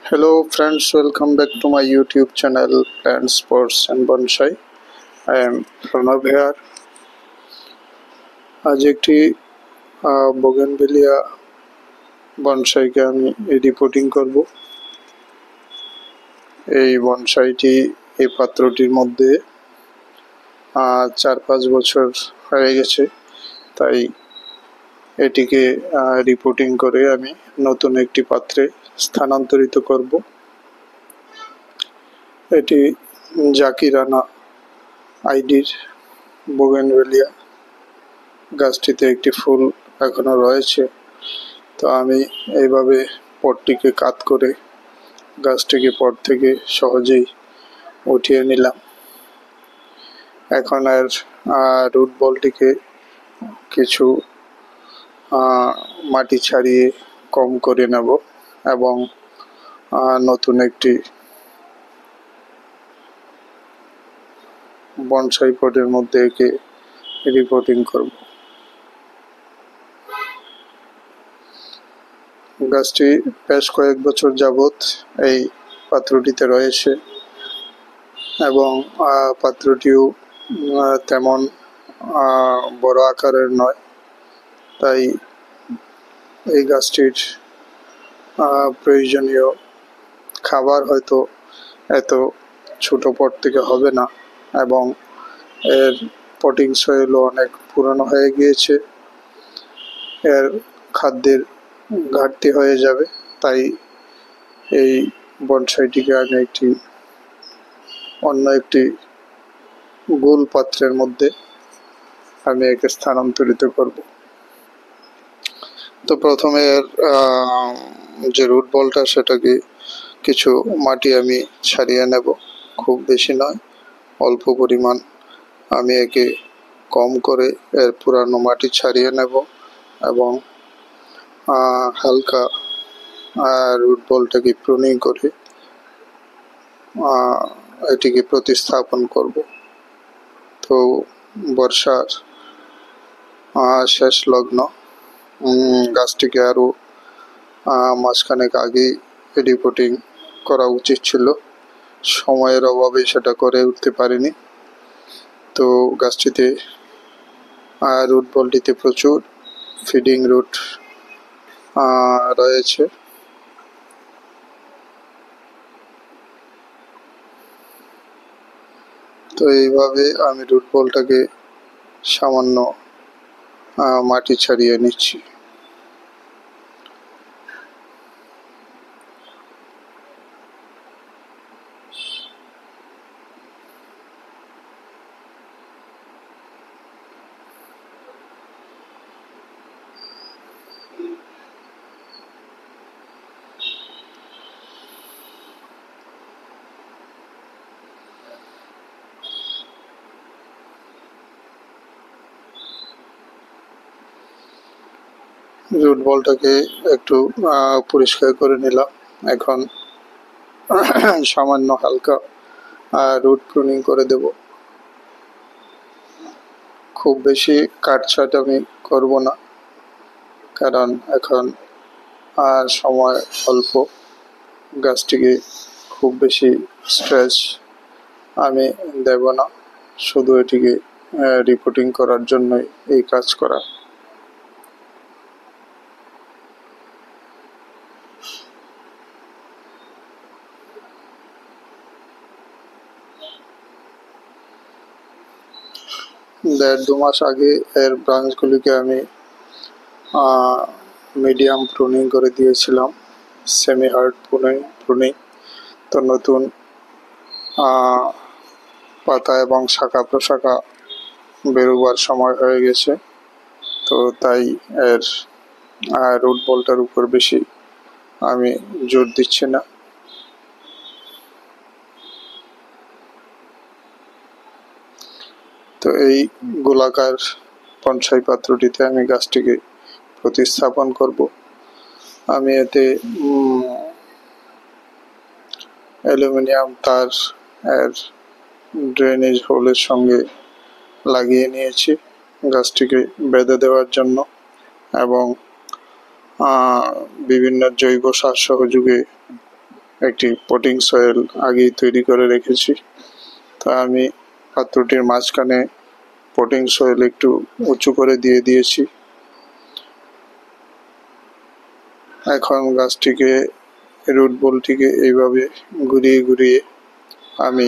Hello friends, welcome back to my YouTube channel Plants, Sports and Bonsai. I am Pranav here. আজ একটি bougainvillea বনসাইকে আমি reporting করব। এই বনসাইটি এই পাত্রটির মধ্যে 4-5 বছর হয়ে গেছে, তাই এটিকে রিপোর্টিং করে আমি নতুন একটি পাত্রে স্থানান্তরিত করব। এটি জাকিরানা আইডির বোগেনভেলিয়া। গাছটিতে একটি ফুল এখনো রয়েছে, তো আমি এইভাবে পটটিকে কাত করে গাছটিকে পট থেকে সহজেই উঠিয়ে নিলাম। এখন আর রুট বলটিকে কিছু মাটি ছাড়িয়ে কম করে নেব এবং নতুন একটি বনসাই পটের মধ্যে একে রিপোর্টিং করব। গাছটি বেশ কয়েক বছর যাবৎ এই পাত্রটিতে রয়েছে এবং পাত্রটিও তেমন বড় আকারের নয়, তাই এই গাছটির প্রয়োজনীয় খাবার হয়তো এত ছোট পট থেকে হবে না এবং এর পটিং সয়েলও অনেক পুরনো হয়ে গিয়েছে, এর খাদ্যের ঘাটতি হয়ে যাবে। তাই এই বনসাইটিকে আমি অন্য একটি গোল পাত্রের মধ্যে আমি একে স্থানান্তরিত করব। তো প্রথমে এর যে রুট বলটা সেটাকে কিছু মাটি আমি ছাড়িয়ে নেব, খুব বেশি নয়, অল্প পরিমাণ আমি একে কম করে এর পুরানো মাটি ছাড়িয়ে নেব এবং হালকা রুট বলটাকে প্রুনিং করে এটিকে প্রতিস্থাপন করব। তো বর্ষার শেষ লগ্ন, গাছটিকে আরও মাসখানেক আগেই রিপোর্টিং করা উচিত ছিল, সময়ের অভাবে সেটা করে উঠতে পারিনি। তো গাছটিতে রুট বলটিতে প্রচুর ফিডিং রুট রয়েছে। তো এইভাবে আমি রুট বলটাকে সামান্য মাটি ছাড়িয়ে নিচ্ছি। রুট বলটাকে একটু পরিষ্কার করে নিলাম। এখন সামান্য হালকা রুট প্রুনিং করে দেব। খুব বেশি কাটছাট আমি করব না, কারণ এখন সময় অল্প। গাছটিকে খুব বেশি স্ট্রেস আমি দেব না, শুধু এটিকে রিপোর্টিং করার জন্যই এই কাজ করা। দেড়-দু মাস আগে এর ব্রাঞ্চগুলিকে আমি মিডিয়াম প্রুনিং করে দিয়েছিলাম, সেমি হার্ড প্রুনিং। তো নতুন পাতা এবং শাখা প্রশাখা বেরোবার সময় হয়ে গেছে, তো তাই এর রুট বলটার উপর বেশি আমি জোর দিচ্ছি না। তো এই গোলাকার বনসাই পাত্রটিতে আমি গাছটিকে প্রতিস্থাপন করব। আমি এতে অ্যালুমিনিয়াম তার এর ড্রেনেজ হোলের সঙ্গে লাগিয়ে নিয়েছি গাছটিকে বেঁধে দেওয়ার জন্য, এবং বিভিন্ন জৈব সার সহযোগে একটি পটিং সয়েল আগেই তৈরি করে রেখেছি। তা আমি পাত্রটির মাঝখানে পটিং সয়েল একটু উঁচু করে দিয়েছি। এখন গাছটিকে রুট বলটিকে এইভাবে ঘুরিয়ে ঘুরিয়ে আমি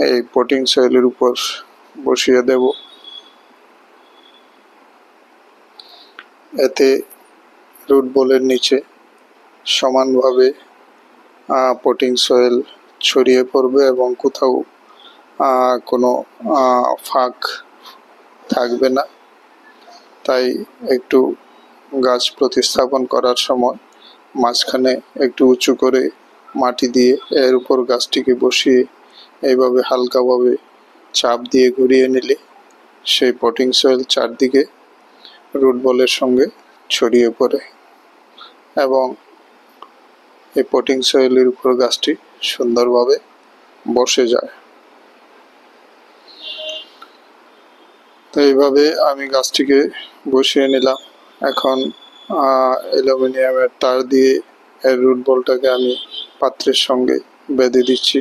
এই পটিং সয়েলের উপর বসিয়ে দেব। এতে রুট বলের নিচে সমানভাবে পটিং সয়েল ছড়িয়ে পড়বে এবং কোথাও কোনো ফাঁক থাকবে না। তাই একটু গাছ প্রতিস্থাপন করার সময় মাঝখানে একটু উঁচু করে মাটি দিয়ে এর উপর গাছটিকে বসিয়ে এইভাবে হালকাভাবে চাপ দিয়ে ঘুরিয়ে নিলে সেই পটিং সয়েল চারদিকে রুট বলের সঙ্গে ছড়িয়ে পড়ে এবং এই পটিং সয়েলের উপর গাছটি সুন্দরভাবে বসে যায়। তো এইভাবে আমি গাছটিকে বসিয়ে নিলাম। এখন অ্যালুমিনিয়ামের তার দিয়ে এর রুট বলটাকে আমি পাত্রের সঙ্গে বেঁধে দিচ্ছি।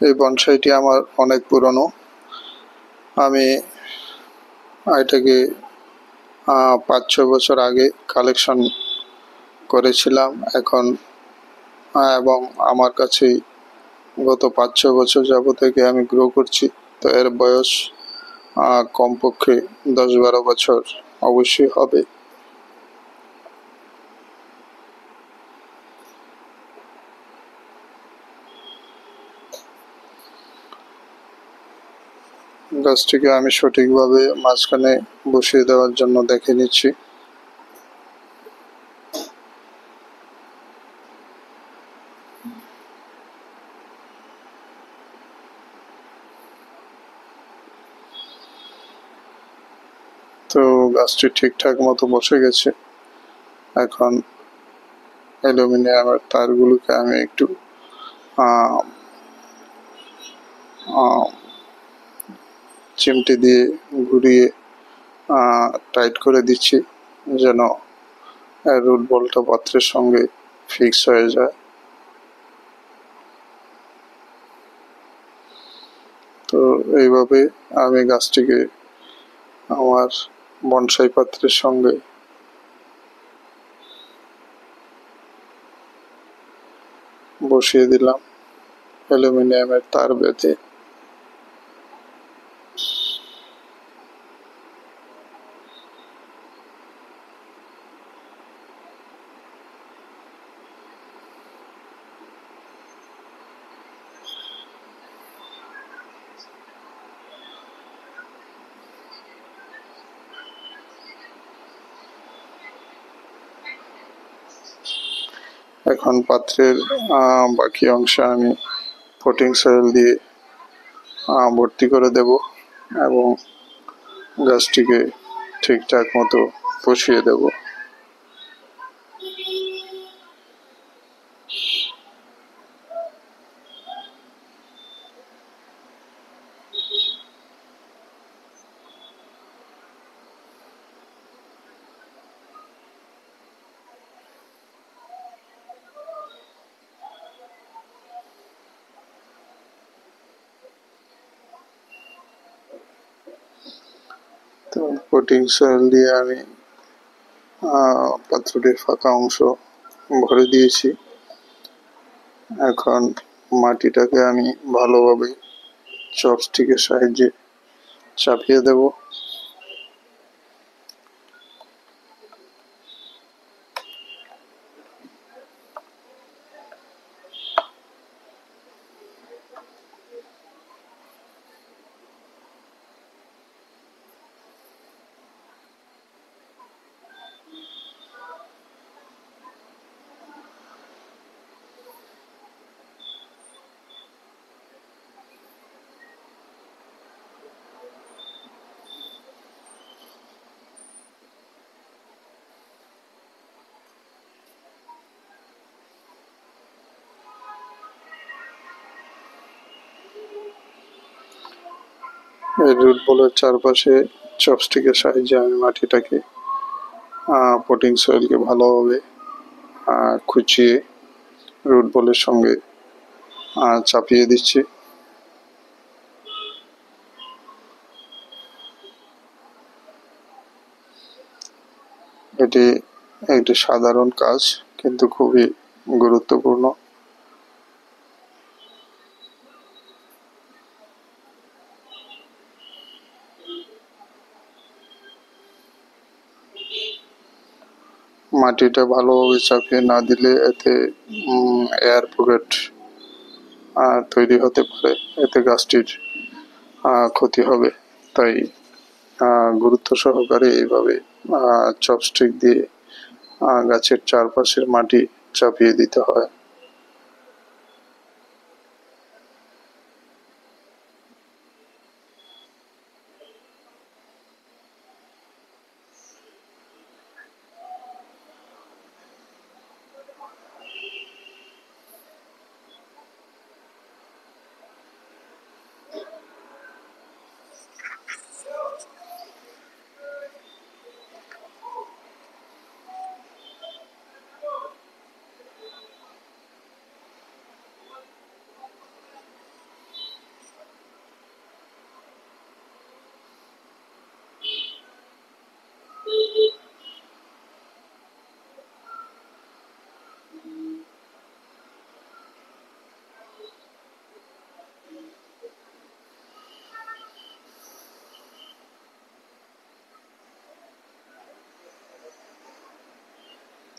এই বনসাইটি আমার অনেক পুরনো। আমি এটাকে 5-6 বছর আগে কালেকশন করেছিলাম এখন এবং আমার কাছেই গত 5-6 বছর যাবত থেকে আমি গ্রো করছি। তো এর বয়স কমপক্ষে 10-12 বছর অবশ্যই হবে। গাছটিকে আমি সঠিকভাবে মাঝখানে বসিয়ে দেওয়ার জন্য দেখে নিচ্ছি। তো গাছটি ঠিকঠাক মতো বসে গেছে। এখন অ্যালুমিনিয়ামের তারগুলোকে আমি একটু চিমটি দিয়ে ঘুরিয়ে টাইট করে দিচ্ছি যেন রুট বলটা পাত্রের সঙ্গে ফিক্স হয়ে যায়। তো এইভাবে আমি গাছটিকে আমার বনসাই পাত্রের সঙ্গে বসিয়ে দিলাম অ্যালুমিনিয়ামের তার বেঁধে। এখন পাত্রের বাকি অংশে আমি পটিং সয়েল দিয়ে ভর্তি করে দেব এবং গাছটিকে ঠিকঠাক মতো বসিয়ে দেব। তো পটিং সয়েল দিয়ে আমি পাত্রটির ফাঁকা অংশ ভরে দিয়েছি। এখন মাটিটাকে আমি ভালোভাবে চপস্টিকের সাহায্যে চাপিয়ে দেব। এই রুট বলের চারপাশে চপস্টিকের সাহায্যে আমি মাটিটাকে পটিং সয়েলকে ভালোভাবে খুঁচিয়ে রুট বলের সঙ্গে চাপিয়ে দিচ্ছি। এটি একটি সাধারণ কাজ কিন্তু খুবই গুরুত্বপূর্ণ। মাটিটা ভালোভাবে চাপিয়ে না দিলে এতে এয়ার পকেট তৈরি হতে পারে, এতে গাছটির ক্ষতি হবে। তাই গুরুত্ব সহকারে এইভাবে চপস্টিক দিয়ে গাছের চারপাশের মাটি চাপিয়ে দিতে হয়।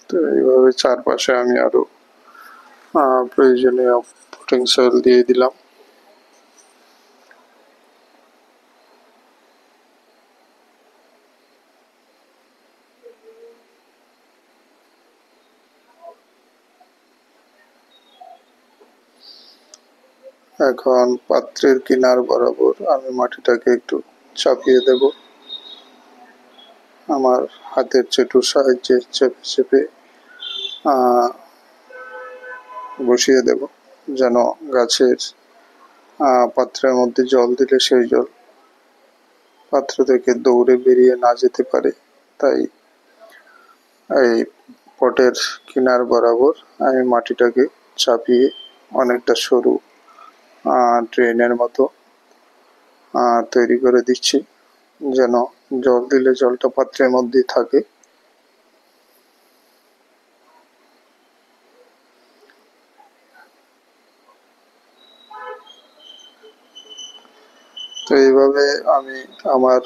তো এইভাবে চারপাশে আমি আরো প্রয়োজনীয় পটিং সয়েল দিয়ে দিলাম। এখন পাত্রের কিনার বরাবর আমি মাটিটাকে একটু চাপিয়ে দেব। আমার হাতের চেটুর সাহায্যে চেপে চেপে বসিয়ে দেব, যেন গাছের পাত্রের মধ্যে জল দিলে সেই জল পাত্র থেকে দৌড়ে বেরিয়ে না যেতে পারে। তাই এই পটের কিনার বরাবর আমি মাটিটাকে চাপিয়ে অনেকটা সরু ড্রেনের মতো তৈরি করে দিচ্ছি, যেন জল দিলে জলটা পাত্রের মধ্যেই থাকে। তো এইভাবে আমি আমার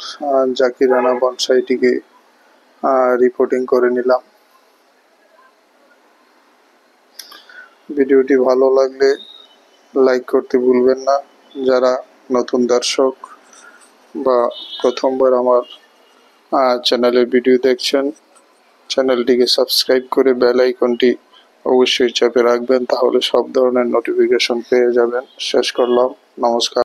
জাকিরানা বনসাইটিকে রিপোর্টিং করে নিলাম। ভিডিওটি ভালো লাগলে লাইক করতে ভুলবেন না। যারা নতুন দর্শক বা প্রথমবার আমার চ্যানেলের ভিডিও দেখছেন, চ্যানেলটিকে সাবস্ক্রাইব করে বেল আইকনটি অবশ্যই চেপে রাখবেন, তাহলে সব ধরনের নোটিফিকেশন পেয়ে যাবেন। শেষ করলাম, নমস্কার।